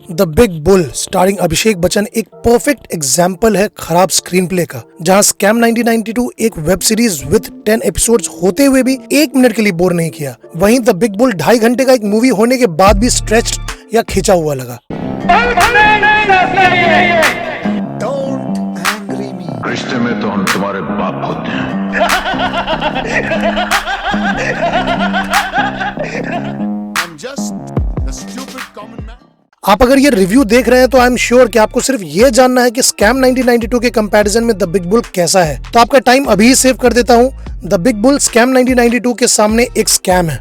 The big bull starring Abhishek Bachchan एक perfect example है खराब स्क्रीन प्ले का, जहां स्कैम 1992 एक वेब सीरीज विद 10 एपिसोड्स होते हुए भी 1 मिनट के लिए बोर नहीं किया। वहीं द बिग बुल 2.5 घंटे का एक मूवी होने के बाद भी स्ट्रेच्ड या खिंचा हुआ लगा। रिश्ते में तो हम तुम्हारे बाप होते हैं। आप अगर ये रिव्यू देख रहे हैं तो आई एम श्योर कि आपको सिर्फ ये जानना है कि स्कैम 1992 के कंपैरिजन में द बिग बुल कैसा है। तो आपका टाइम अभी ही सेव कर देता हूँ। द बिग बुल स्कैम 1992 के सामने एक स्कैम है,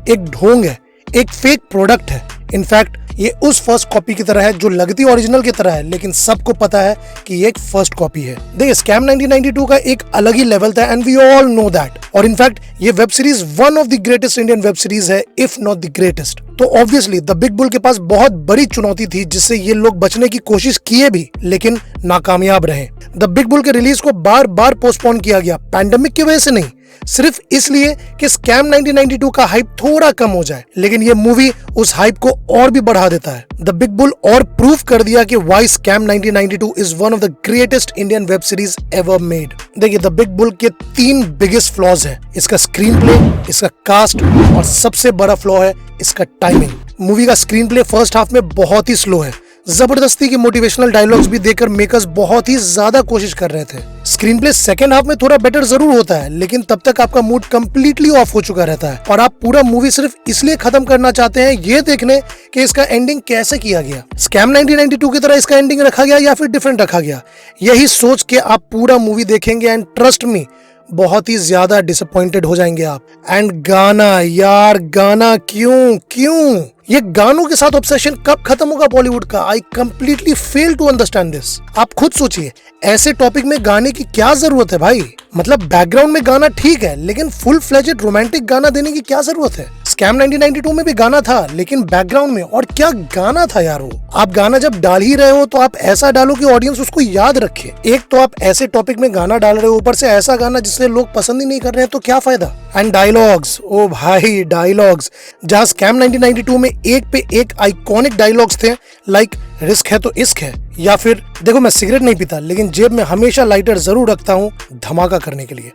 एक ढोंग है, एक फेक प्रोडक्ट है। इनफैक्ट ये उस फर्स्ट कॉपी की तरह है जो लगती ओरिजिनल की तरह है, लेकिन सबको पता है कि ये एक फर्स्ट कॉपी है। देखिए, स्कैम 1992 का एक अलग ही लेवल था and we all know that. और इनफैक्ट ये web series one of the greatest Indian web series है, इफ नॉट द ग्रेटेस्ट। तो ऑब्वियसली द बिग बुल के पास बहुत बड़ी चुनौती थी, जिससे ये लोग बचने की कोशिश किए भी लेकिन नाकामयाब रहे। द बिग बुल के रिलीज को बार बार पोस्टपोन किया गया, पैंडेमिक की वजह से नहीं, सिर्फ इसलिए कि स्कैम 1992 का हाइप थोड़ा कम हो जाए। लेकिन ये मूवी उस हाइप को और भी बढ़ा देता है। द बिग बुल और प्रूफ कर दिया कि why scam 1992 is one of the greatest Indian web series ever made. देखिए, द बिग बुल के 3 बिगेस्ट फ्लॉज हैं, इसका स्क्रीन प्ले, इसका कास्ट और सबसे बड़ा फ्लॉ है इसका टाइमिंग। मूवी का स्क्रीन प्ले फर्स्ट हाफ में बहुत ही स्लो है। जबरदस्ती के मोटिवेशनल डायलॉग्स भी देकर मेकर्स बहुत ही ज्यादा कोशिश कर रहे थे। स्क्रीन प्ले सेकंड हाफ में थोड़ा बेटर जरूर होता है, लेकिन तब तक आपका मूड कंप्लीटली ऑफ हो चुका रहता है और आप पूरा मूवी सिर्फ इसलिए खत्म करना चाहते हैं ये देखने कि इसका एंडिंग कैसे किया गया। स्कैम 1992 की तरह इसका एंडिंग रखा गया या फिर डिफरेंट रखा गया, यही सोच के आप पूरा मूवी देखेंगे एंड ट्रस्ट मी, बहुत ही ज्यादा डिसअपॉइंटेड हो जाएंगे आप। एंड गाना, यार गाना क्यों ये गानों के साथ ऑब्सेशन कब खत्म होगा बॉलीवुड का? I completely fail to understand this. आप खुद सोचिए, ऐसे टॉपिक में गाने की क्या जरूरत है भाई? मतलब बैकग्राउंड में गाना ठीक है, लेकिन फुल फ्लेजेड रोमांटिक गाना देने की क्या जरूरत है? स्कैम 1992 में भी गाना था, लेकिन बैकग्राउंड में, और क्या गाना था यार वो। आप गाना जब डाल ही रहे हो तो आप ऐसा डालो कि ऑडियंस उसको याद रखे। एक तो आप ऐसे टॉपिक में गाना डाल रहे हो, ऊपर से ऐसा गाना जिससे लोग पसंद ही नहीं कर रहे हैं, तो क्या फायदा? एंड डायलॉग्स, ओ भाई डायलॉग्स, जहां स्कैम 1992 में एक पे एक आइकॉनिक डायलॉग्स थे, लाइक रिस्क है तो इश्क है, या फिर देखो मैं सिगरेट नहीं पीता लेकिन जेब में हमेशा लाइटर जरूर रखता हूँ धमाका करने के लिए।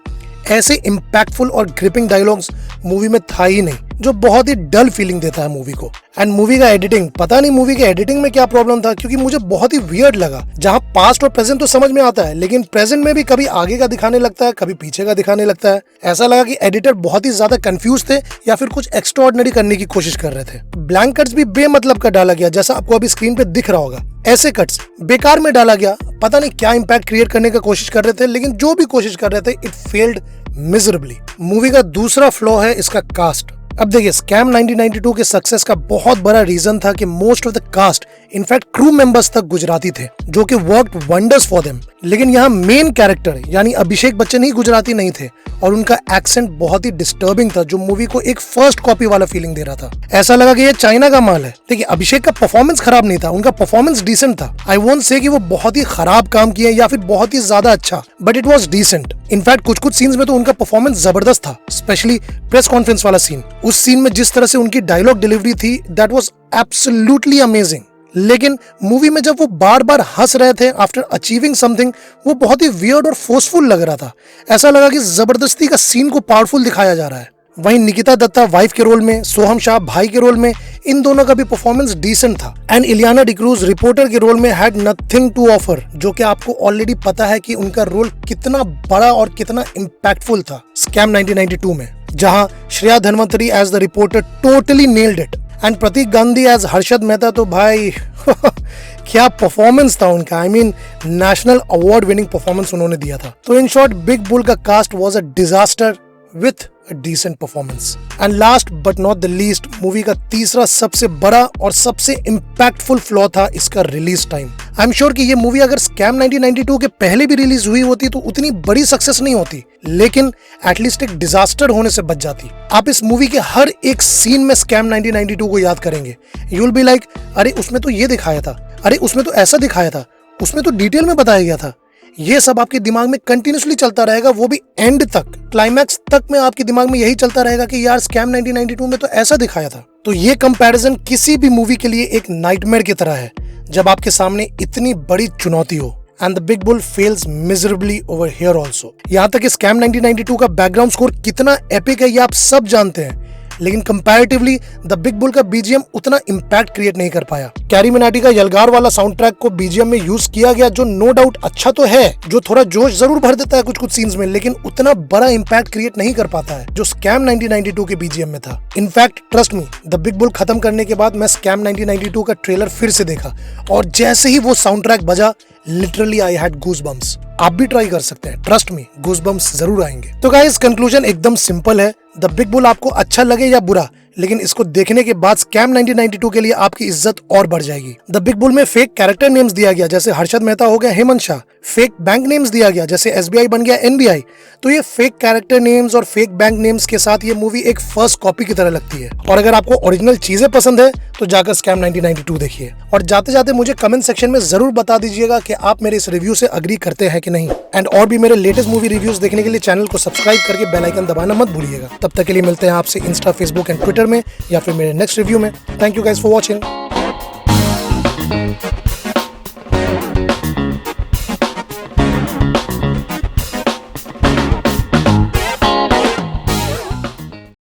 ऐसे इम्पैक्टफुल और ग्रिपिंग डायलॉग्स मूवी में था ही नहीं, जो बहुत ही डल फीलिंग देता है मूवी को। एंड मूवी का एडिटिंग, पता नहीं मूवी के एडिटिंग में क्या प्रॉब्लम था, क्योंकि मुझे बहुत ही वियर्ड लगा। जहां पास्ट और प्रेजेंट तो समझ में आता है, लेकिन प्रेजेंट में भी कभी आगे का दिखाने लगता है, कभी पीछे का दिखाने लगता है। ऐसा लगा कि एडिटर बहुत ही ज्यादा कंफ्यूज थे या फिर कुछ एक्स्ट्राऑर्डिनरी करने की कोशिश कर रहे थे। ब्लैंक कट्स भी बेमतलब का डाला गया, जैसा आपको अभी स्क्रीन पे दिख रहा होगा। ऐसे कट्स बेकार में डाला गया, पता नहीं क्या इम्पैक्ट क्रिएट करने का कोशिश कर रहे थे, लेकिन जो भी कोशिश कर रहे थे इट फेल्ड मिजरेबली। मूवी का दूसरा फ्लॉ है इसका कास्ट। अब देखिए, स्कैम 1992 के सक्सेस का बहुत बड़ा रीजन था कि most of the cast, in fact crew members तक गुजराती थे, जो कि वर्कड वंडर्स फॉर देम। लेकिन यहाँ मेन कैरेक्टर यानी अभिषेक बच्चन ही गुजराती नहीं थे, और उनका एक्सेंट बहुत ही डिस्टर्बिंग था, जो मूवी को एक फर्स्ट कॉपी वाला फीलिंग दे रहा था। ऐसा लगा कि ये चाइना का माल है। देखिए, अभिषेक का परफॉर्मेंस खराब नहीं था, उनका परफॉर्मेंस डिसेंट था। आई वोंट से कि वो बहुत ही खराब काम किए या फिर बहुत ही ज्यादा अच्छा, but it was decent. In fact कुछ सीन्स में तो उनका परफॉर्मेंस जबरदस्त था, स्पेशली प्रेस कॉन्फ्रेंस वाला सीन। उस सीन में जिस तरह से उनकी डायलॉग डिलीवरी थी, दैट वाज एब्सोल्युटली अमेजिंग। लेकिन मूवी में जब वो बार बार हंस रहे थे आफ्टर अचीविंग समथिंग, वो बहुत ही वियर्ड और फोर्सफुल लग रहा था। ऐसा लगा कि जबरदस्ती का सीन को पावरफुल दिखाया जा रहा है। वहीं निकिता दत्ता वाइफ के रोल में, सोहम शाह भाई के रोल में, इन दोनों का भी परफॉर्मेंस डिसेंट था। एंड इलियाना डिक्रूज रिपोर्टर के रोल में हैड नथिंग टू ऑफर, जो कि आपको ऑलरेडी पता है कि उनका रोल कितना बड़ा और कितना इम्पैक्टफुल था स्कैम 1992 में। जहां Shreya Dhanvantari as the reporter totally nailed it, and Pratik Gandhi as Harshad Mehta, तो भाई क्या परफॉर्मेंस था उनका। I mean national award winning performance उन्होंने दिया था। तो इन शॉर्ट, बिग बुल का cast was a disaster with a decent performance. And last but not the least, movie का तीसरा सबसे बड़ा और सबसे इम्पैक्टफुल फ्लॉ था इसका release time. I am sure कि ये मूवी अगर स्कैम 1992 के पहले भी रिलीज हुई होती तो उतनी बड़ी सक्सेस नहीं होती, लेकिन एटलीस्ट एक डिजास्टर होने से बच जाती। आप इस मूवी के हर एक सीन में स्कैम 1992 को याद करेंगे। यू विल बी लाइक, अरे उसमें तो ये दिखाया था, अरे उसमें तो ऐसा दिखाया था, उसमें तो डिटेल में बताया गया था। ये सब आपके दिमाग में कंटिन्यूसली चलता रहेगा, वो भी एंड तक, क्लाइमैक्स तक में आपके दिमाग में यही चलता रहेगा कि यार स्कैम 1992 में तो ऐसा दिखाया था। तो ये कंपैरिजन किसी भी मूवी के लिए एक नाइटमेयर की तरह है जब आपके सामने इतनी बड़ी चुनौती हो। And the big bull fails miserably over here also. यहाँ तक स्कैम 1992 का बैकग्राउंड स्कोर कितना एपिक है ये आप सब जानते हैं, लेकिन कंपैरेटिवली द बिग बुल का बीजीएम उतना इम्पैक्ट क्रिएट नहीं कर पाया। कैरी मिनाटी का यलगार वाला साउंड ट्रैक को बीजीएम में यूज किया गया, जो नो डाउट अच्छा तो है, जो थोड़ा जोश जरूर भर देता है कुछ कुछ सीन्स में, लेकिन उतना बड़ा इम्पैक्ट क्रिएट नहीं कर पाता है जो स्कैम 1992 के बीजीएम में था। In fact trust me, the big bull खत्म करने के बाद मैं स्कैम 1992 का ट्रेलर फिर से देखा और जैसे ही वो साउंड ट्रैक बजा, लिटरली आई हैड गूज़बम्प्स। आप भी ट्राई कर सकते हैं, ट्रस्ट मी, गूज़बम्प्स जरूर आएंगे। तो गाइस कंक्लूजन एकदम सिंपल है, द बिग बुल आपको अच्छा लगे या बुरा, लेकिन इसको देखने के बाद स्कैम 1992 के लिए आपकी इज्जत और बढ़ जाएगी। द बिग बुल में फेक कैरेक्टर नेम्स दिया गया, जैसे हर्षद मेहता हो गया Hemant Shah, fake bank names दिया गया, जैसे SBI बन गया NBI। तो ये फेक कैरेक्टर नेम्स और फेक बैंक नेम्स के साथ ये मूवी एक फर्स्ट कॉपी की तरह लगती है। और अगर आपको ओरिजिनल चीजें पसंद है तो जाकर स्कैम 1992 देखिए। और जाते जाते मुझे कमेंट सेक्शन में जरूर बता दीजिएगा कि आप मेरे इस रिव्यू से अग्री करते हैं कि नहीं। एंड और भी मेरे लेटेस्ट मूवी रिव्यूज देखने के लिए चैनल को सब्सक्राइब करके बेल आइकन दबाना मत भूलिएगा। तब तक के लिए मिलते हैं आपसे इंस्टा, फेसबुक एंड ट्विटर में या फिर मेरे नेक्स्ट रिव्यू में। Thank you guys for watching.